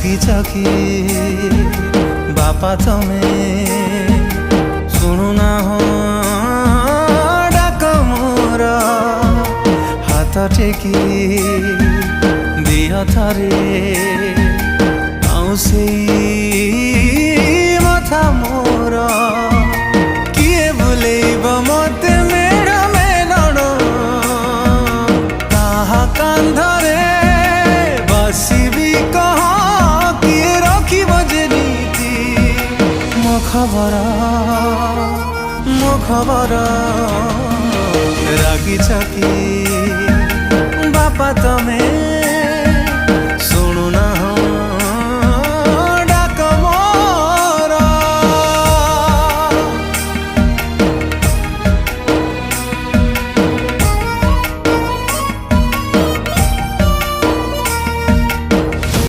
रागिच कि बापा तमे शुणुना हो डाक मोर हाथ टेकी दिया थारे आउसे मथा मोर किए बुलेब मते मेड़ मेलण ताहा कांधरे बसिबी कह किए रखिब जे नीति मो खबर रागिच कि बापा तमे